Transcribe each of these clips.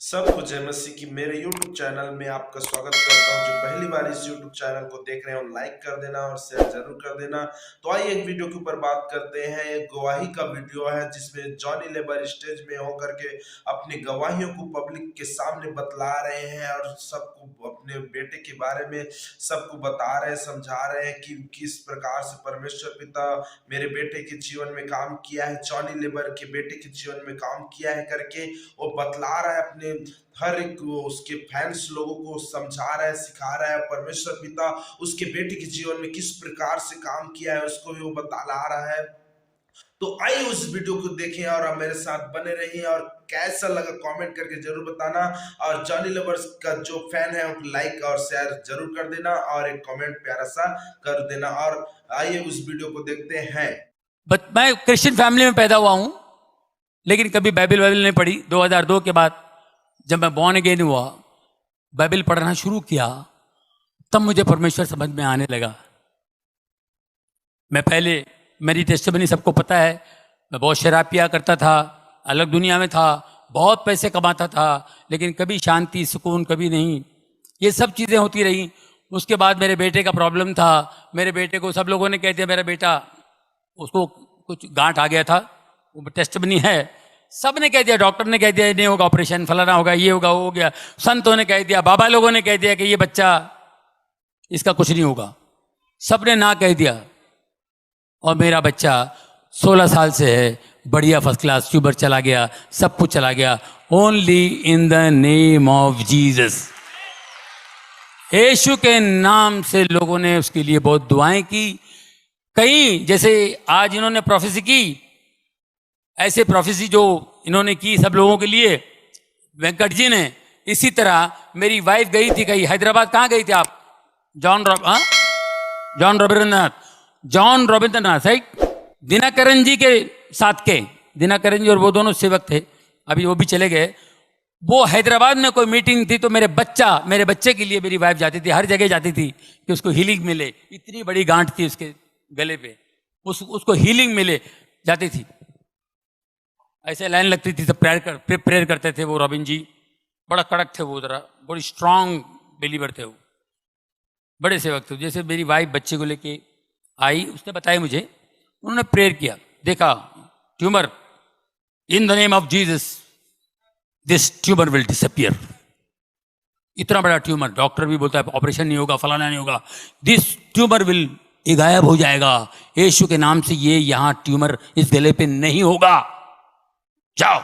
सबको जय मसीह की मेरे YouTube चैनल में आपका स्वागत करता हूं। जो पहली बार इस YouTube चैनल को देख रहे हो लाइक कर देना और शेयर जरूर कर देना। तो आइए एक वीडियो के ऊपर बात करते हैं। एक गवाही का वीडियो है जिसमें जॉनी लेबर स्टेज में होकर के अपनी गवाहियों को पब्लिक के सामने बतला रहे हैं और सबको अपने बेटे के बारे में सबको बता रहे हैं, समझा रहे हैं कि किस प्रकार से परमेश्वर पिता मेरे बेटे के जीवन में काम किया है, जॉनी लेबर के बेटे के जीवन में काम किया है करके वो बतला रहा है। अपने हर एक उसके फैंस लोगों को समझा रहा है, सिखा रहा है। परमेश्वर पिता उसके बेटे के जीवन में किस प्रकार से काम किया है उसको भी वो बता रहा है। तो आइए उस वीडियो को देखें और आप मेरे साथ बने रहिए और कैसा लगा कमेंट करके जरूर बताना। और जॉनी लवर्स का जो फैन है वो लाइक और शेयर जरूर कर देना और एक कमेंट प्यारा सा कर देना। और आइए उस वीडियो को देखते हैं। मैं क्रिश्चियन फैमिली में पैदा हुआ हूं, लेकिन कभी बाइबल नहीं पढ़ी। 2002 के बाद जब मैं बॉर्न अगेन हुआ, बाइबल पढ़ना शुरू किया, तब मुझे परमेश्वर समझ में आने लगा। मैं पहले, मेरी टेस्टिमनी सबको पता है, मैं बहुत शराब पिया करता था, अलग दुनिया में था, बहुत पैसे कमाता था, लेकिन कभी शांति सुकून कभी नहीं। ये सब चीज़ें होती रही। उसके बाद मेरे बेटे का प्रॉब्लम था। मेरे बेटे को सब लोगों ने कह दिया मेरा बेटा, उसको कुछ गांठ आ गया था, वो टेस्टिमनी है, सब ने कह दिया, डॉक्टर ने कह दिया नहीं होगा, ऑपरेशन फलाना होगा, ये होगा, वो हो गया। संतों ने कह दिया, बाबा लोगों ने कह दिया कि ये बच्चा, इसका कुछ नहीं होगा। सब ने ना कह दिया। और मेरा बच्चा 16 साल से है, बढ़िया फर्स्ट क्लास, ट्यूबर चला गया, सब कुछ चला गया। Only in the name of Jesus. यीशु के नाम से लोगों ने उसके लिए बहुत दुआएं की। कई, जैसे आज इन्होंने प्रोफेसी की, ऐसे प्रोफेसी जो इन्होंने की सब लोगों के लिए, वेंकट जी ने, इसी तरह मेरी वाइफ गई थी कहीं हैदराबाद। कहाँ गई थी आप? John Ravindranath, right? दिनकरन जी के साथ के, दिनकरन जी और वो दोनों सेवक थे, अभी वो भी चले गए। वो हैदराबाद में कोई मीटिंग थी, तो मेरे बच्चे के लिए मेरी वाइफ जाती थी, हर जगह जाती थी कि उसको हीलिंग मिले। इतनी बड़ी गांठ थी उसके गले पे, उसको हीलिंग मिले, जाती थी। ऐसे लाइन लगती थी, सब प्रेयर करते थे। वो रॉबिन जी बड़ा कड़क थे, वो जरा बड़ी स्ट्रांग बिलीवर थे, वो बड़े सेवक थे। जैसे मेरी वाइफ बच्चे को लेके आई, उसने बताया मुझे, उन्होंने प्रेयर किया, देखा tumour, in the name of Jesus this tumour will disappear. इतना बड़ा ट्यूमर, डॉक्टर भी बोलता है ऑपरेशन नहीं होगा, फलाना नहीं होगा, दिस ट्यूमर विल, ये गायब हो जाएगा यीशु के नाम से। ये यहां ट्यूमर इस गले पे नहीं होगा, जाओ।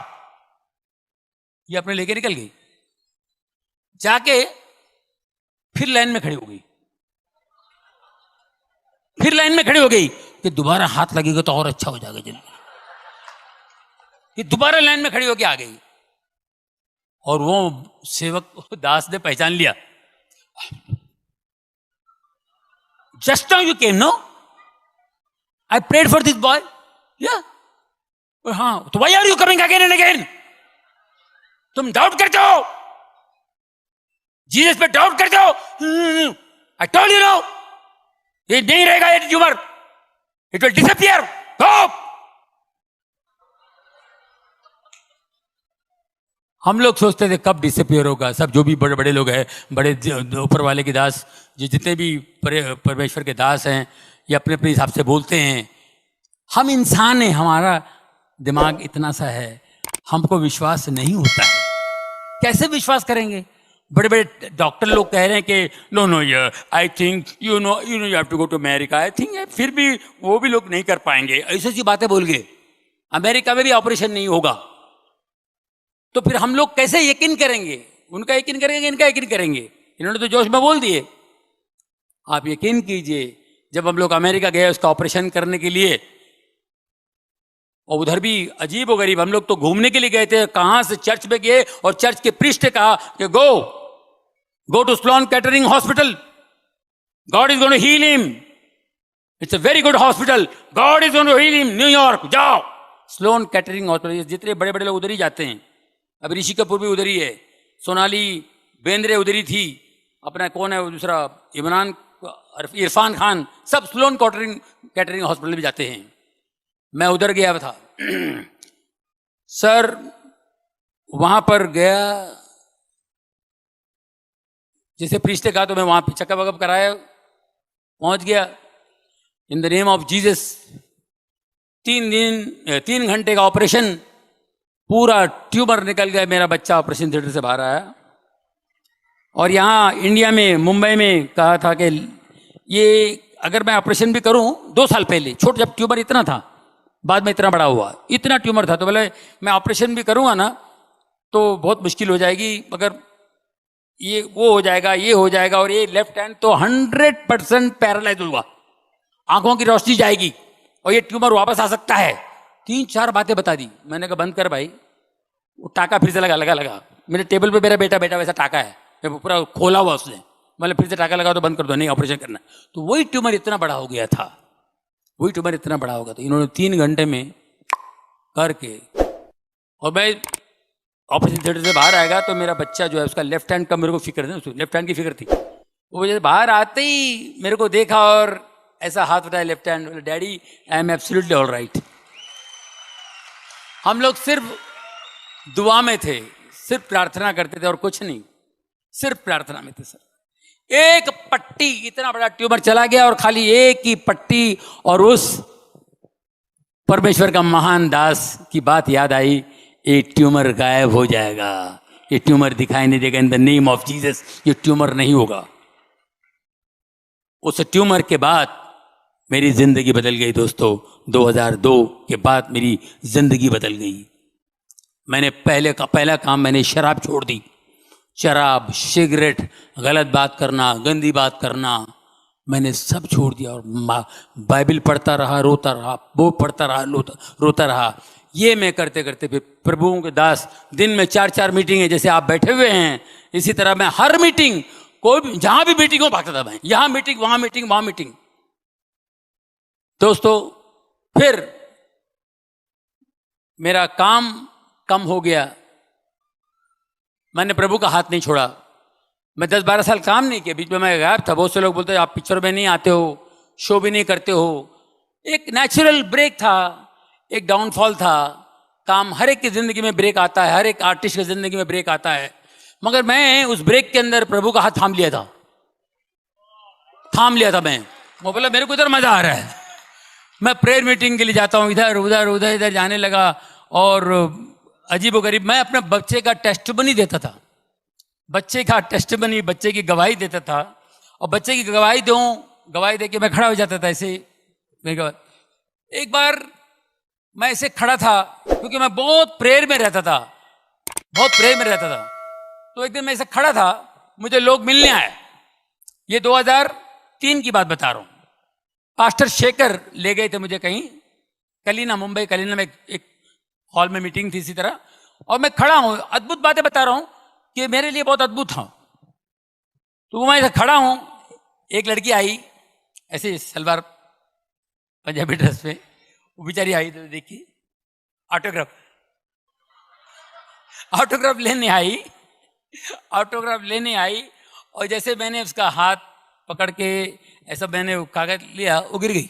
ये अपने लेके निकल गई, जाके फिर लाइन में खड़ी हो गई, फिर लाइन में खड़ी हो गई कि दोबारा हाथ लगेगा तो और अच्छा हो जाएगा जल्दी। कि दोबारा लाइन में खड़ी होके आ गई, और वो सेवक दास ने पहचान लिया। Just now you came, no? I prayed for this boy. Yeah हाँ, तो why are you coming again and again? तुम डाउट करते हो, जीसस पे डाउट करते हो। आई टोल्ड यू नो, ये नहीं रहेगा, ये ट्यूमर, इट विल डिसअपियर, गो। हम लोग सोचते थे कब डिसअपियर होगा। सब जो भी बड़े बड़े लोग हैं, बड़े ऊपर वाले के दास, जितने भी परमेश्वर के दास हैं, ये अपने अपने हिसाब से बोलते हैं। हम इंसान हैं, हमारा दिमाग इतना सा है, हमको विश्वास नहीं होता है। कैसे विश्वास करेंगे? बड़े बड़े डॉक्टर लोग कह रहे हैं कि no I think you have to go to America, I think, फिर भी वो भी लोग नहीं कर पाएंगे, ऐसी ऐसी बातें बोल गए। अमेरिका में भी ऑपरेशन नहीं होगा। तो फिर हम लोग कैसे यकीन करेंगे? उनका यकीन करेंगे, इनका यकीन करेंगे? इन्होंने तो जोश में बोल दिए। आप यकीन कीजिए, जब हम लोग अमेरिका गए उसका ऑपरेशन करने के लिए, और उधर भी अजीब व गरीब, हम लोग तो घूमने के लिए गए थे, कहां से चर्च में गए, और चर्च के प्रीस्ट ने कहा कि go to Sloan Kettering hospital, God is going to heal him, it's a very good hospital, God is going to heal him, New York जाओ। स्लोन कैटरिंग हॉस्पिटल, जितने बड़े बड़े लोग उधर ही जाते हैं। अब ऋषि कपूर भी उधर ही है, सोनाली बेंद्रे उधर ही थी, अपना कौन है वो दूसरा, इरफान खान, सब स्लोन कैटरिंग हॉस्पिटल भी जाते हैं। मैं उधर गया था सर, वहां पर गया, जैसे प्रीस्ट ने कहा तो मैं वहां पे चेकअप वकअप कराया, पहुंच गया। इन द नेम ऑफ जीसस 3 घंटे का ऑपरेशन, पूरा ट्यूमर निकल गया, मेरा बच्चा ऑपरेशन थिएटर से बाहर आया। और यहाँ इंडिया में मुंबई में कहा था कि ये अगर मैं ऑपरेशन भी करूं 2 साल पहले, छोटा जब ट्यूमर इतना था, बाद में इतना बड़ा हुआ, इतना ट्यूमर था, तो बोले मैं ऑपरेशन भी करूंगा ना तो बहुत मुश्किल हो जाएगी, मगर ये वो हो जाएगा, ये हो जाएगा, और ये लेफ्ट हैंड तो 100% पैरालाइज होगा, आंखों की रोशनी जाएगी और ये ट्यूमर वापस आ सकता है। 3-4 बातें बता दी। मैंने कहा बंद कर भाई। वो टाका फिर से लगा मेरे टेबल पे, मेरा बेटा वैसा टाका है, पूरा खोला हुआ उसने, मतलब फिर से टाका लगा तो बंद कर दो, नहीं ऑपरेशन करना। तो वही ट्यूमर इतना बड़ा हो गया था, वही ट्यूमर इतना बड़ा हो गया था। इन्होंने 3 घंटे में करके, और मैं ऑपरेशन थिएटर से बाहर आएगा तो मेरा बच्चा जो है उसका लेफ्ट हैंड का मेरे को फिक्र थी, लेफ्ट हैंड की फिक्र थी। वो जैसे बाहर आते ही मेरे को देखा और ऐसा हाथ उठाया लेफ्ट हैंड, बोले daddy I am absolutely all right. हम लोग सिर्फ दुआ में थे, सिर्फ प्रार्थना करते थे और कुछ नहीं, सिर्फ प्रार्थना में थे सर। एक पट्टी, इतना बड़ा ट्यूमर चला गया और खाली एक ही पट्टी, और उस परमेश्वर का महान दास की बात याद आई, ये ट्यूमर गायब हो जाएगा, ये ट्यूमर दिखाई नहीं देगा, इन द नेम ऑफ जीसस ये ट्यूमर नहीं होगा। उस ट्यूमर के बाद मेरी जिंदगी बदल गई दोस्तों। 2002 के बाद मेरी जिंदगी बदल गई। मैंने पहला काम मैंने शराब छोड़ दी। शराब, सिगरेट, गलत बात करना, गंदी बात करना, मैंने सब छोड़ दिया और बाइबल पढ़ता रहा, रोता रहा, वो पढ़ता रहा, रोता रहा। ये मैं करते करते फिर प्रभुओं के दास, दिन में 4-4 मीटिंग जैसे आप बैठे हुए हैं, इसी तरह मैं हर मीटिंग, कोई भी जहां भी मीटिंग हो भागता था मैं, यहां मीटिंग, वहां मीटिंग, वहां मीटिंग। दोस्तों फिर मेरा काम कम हो गया, मैंने प्रभु का हाथ नहीं छोड़ा। मैं 10-12 साल काम नहीं किया, बीच में मैं गायब था। बहुत से लोग बोलते आप पिक्चर में नहीं आते हो, शो भी नहीं करते हो। एक नेचुरल ब्रेक था, एक डाउनफॉल था। काम हर एक की जिंदगी में ब्रेक आता है, हर एक आर्टिस्ट की जिंदगी में ब्रेक आता है, मगर मैं उस ब्रेक के अंदर प्रभु का हाथ थाम लिया था। मैं बोला मेरे को इधर मजा आ रहा है। मैं प्रेयर मीटिंग के लिए जाता हूँ, इधर उधर जाने लगा, और अजीबोगरीब मैं अपने बच्चे का टेस्टिमनी देता था, बच्चे की गवाही देता था। और बच्चे की गवाही दे के मैं खड़ा हो जाता था ऐसे। एक बार मैं ऐसे खड़ा था, क्योंकि मैं बहुत प्रेयर में रहता था, तो एक दिन मैं ऐसे खड़ा था, मुझे लोग मिलने आए। ये 2003 की बात बता रहा हूँ। पास्टर शेखर ले गए थे मुझे कहीं, मुंबई कलीना में एक हॉल में मीटिंग थी इसी तरह, और मैं खड़ा हूं, अद्भुत बातें बता रहा हूं कि मेरे लिए बहुत अद्भुत था। तो मैं ऐसे खड़ा हूं, एक लड़की आई ऐसे सलवार पंजाबी ड्रेस पे, वो बेचारी आई तो देखी, ऑटोग्राफ लेने आई, और जैसे मैंने उसका हाथ पकड़ के ऐसा मैंने कागज लिया, वो गिर गई।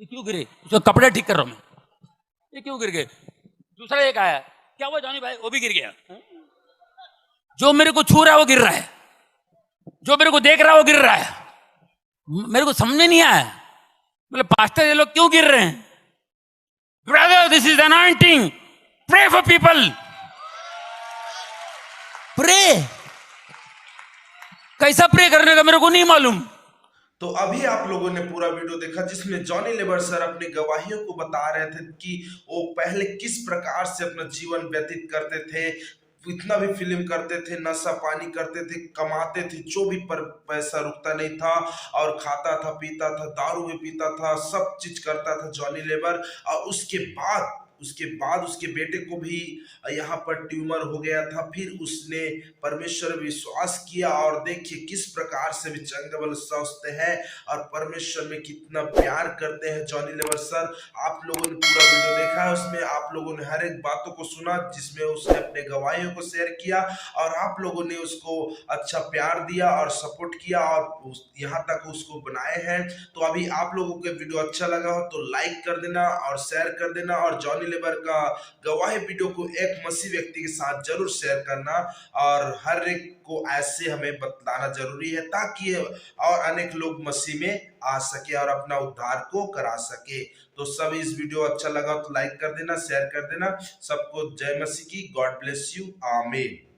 ये क्यों गिरे? उसका कपड़े ठीक कर रहा हूं मैं, ये क्यों गिर गए? दूसरा एक आया, क्या हुआ जॉनी भाई? वो भी गिर गया। जो मेरे को छू रहा है वो गिर रहा है, जो मेरे को देख रहा है वो गिर रहा है। मेरे को समझ में नहीं आया, बोले पास्टर ये लोग क्यों गिर रहे हैं? Brother this is anointing, pray for people. Pray कैसा प्रे करने का मेरे को नहीं मालूम। तो अभी आप लोगों ने पूरा वीडियो देखा, जिसमें जॉनी लेबर सर अपनी गवाहियों को बता रहे थे कि वो पहले किस प्रकार से अपना जीवन व्यतीत करते थे, इतना भी फिल्म करते थे, नशा पानी करते थे, कमाते थे, जो भी पर पैसा रुकता नहीं था, और खाता था, पीता था, दारू भी पीता था, सब चीज करता था जॉनी लेबर। और उसके बाद उसके बेटे को भी यहाँ पर ट्यूमर हो गया था। फिर उसने परमेश्वर विश्वास किया, और देखिए किस प्रकार से विचंगबल सोचते हैं और परमेश्वर में कितना प्यार करते हैं जॉनी लेबर सर। आप लोगों ने पूरा वीडियो देखा है, उसमें आप लोगों ने हर एक बातों को सुना, जिसमें उसने अपने गवाहियों को शेयर किया, और आप लोगों ने उसको अच्छा प्यार दिया और सपोर्ट किया, और यहाँ तक उसको बनाए हैं। तो अभी आप लोगों को वीडियो अच्छा लगा हो तो लाइक कर देना और शेयर कर देना, और जॉनी लेबर का गवाही वीडियो को एक मसीह व्यक्ति के साथ जरूर शेयर करना, और हर एक को ऐसे हमें बतलाना जरूरी है ताकि और अनेक लोग मसीह में आ सके और अपना उद्धार को करा सके। तो सब इस वीडियो अच्छा लगा तो लाइक कर देना, शेयर कर देना। सबको जय मसीह की। God bless you. आमीन।